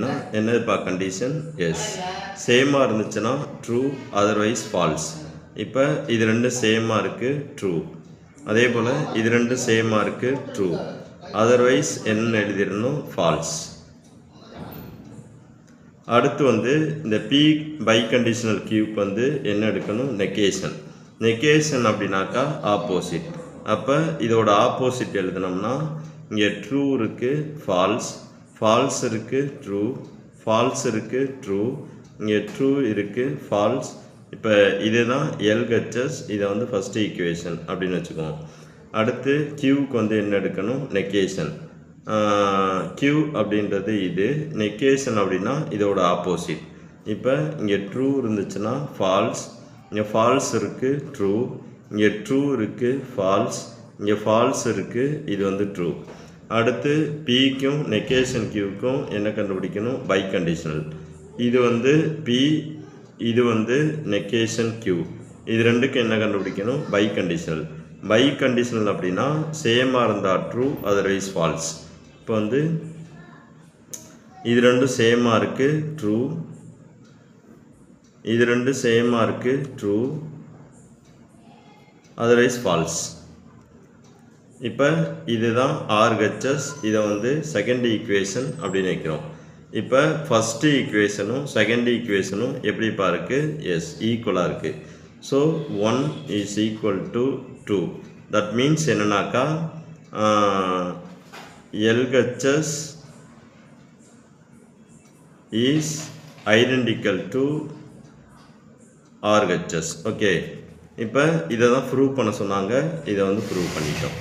அப்படின்னா என்னதுப்பா condition? S. சேமாக இருந்துச்சுன்னா ட்ரூ, அதர்வைஸ் ஃபால்ஸ். இப்போ இது ரெண்டும் சேமாக இருக்குது, ட்ரூ. அதே போல் இது ரெண்டும் சேமாக இருக்குது, ட்ரூ. அதர்வைஸ் என்ன எழுதிடணும்? ஃபால்ஸ். அடுத்து வந்து இந்த பி பை கண்டிஷனல் கியூப் வந்து என்ன எடுக்கணும்? நெகேஷன். நெகேஷன் அப்படின்னாக்கா ஆப்போசிட். அப்போ இதோட ஆப்போசிட் எழுதினோம்னா இங்கே ட்ரூ இருக்குது, ஃபால்ஸ், ஃபால்ஸ் இருக்குது, ட்ரூ, ஃபால்ஸ் இருக்குது, ட்ரூ, இங்கே ட்ரூ இருக்குது, ஃபால்ஸ். இப்போ இதுதான் எல்ஹெச்எஸ். இதை வந்து ஃபஸ்ட்டு ஈக்குவேஷன் அப்படின்னு வச்சுக்குவோம். அடுத்து கியூக்கு வந்து என்ன எடுக்கணும்? நெகேஷன். கியூ அப்படின்றது இது, நெகேஷன் அப்படின்னா இதோட ஆப்போசிட். இப்போ இங்கே ட்ரூ இருந்துச்சுன்னா ஃபால்ஸ், இங்கே ஃபால்ஸ் இருக்குது, ட்ரூ, இங்கே ட்ரூ இருக்குது, ஃபால்ஸ், இங்கே ஃபால்ஸ் இருக்குது, இது வந்து ட்ரூ. அடுத்து பிக்கும் நெகேஷன் கியூக்கும் என்ன கண்டுபிடிக்கணும்? Biconditional. இது வந்து பி, இது வந்து நெகேஷன் கியூ. இது ரெண்டுக்கும் என்ன கண்டுபிடிக்கணும்? By conditional. பை கண்டிஷனல் அப்படின்னா சேமாக இருந்தால் ட்ரூ, அதர்வைஸ் ஃபால்ஸ். இப்போ வந்து இது ரெண்டும் சேமாக இருக்குது, ட்ரூ, இது ரெண்டும் சேமாக இருக்குது, ட்ரூ, அதர்வைஸ் ஃபால்ஸ். இப்போ இதுதான் ஆர்ஹெச்எஸ். இதை வந்து செகண்ட் ஈக்குவேஷன் அப்படின்னு வைக்கிறோம். இப்போ ஃபஸ்ட்டு ஈக்குவேஷனும் செகண்ட் ஈக்குவேஷனும் எப்படிப்பா இருக்குது? எஸ், ஈக்குவலாக இருக்குது. So 1 is equal to 2. That means என்னன்னாக்கா LHS is identical to RHS. Okay, இப்போ இதை தான் ப்ரூவ் பண்ண சொன்னாங்க. இதை வந்து ப்ரூவ் பண்ணிட்டோம்.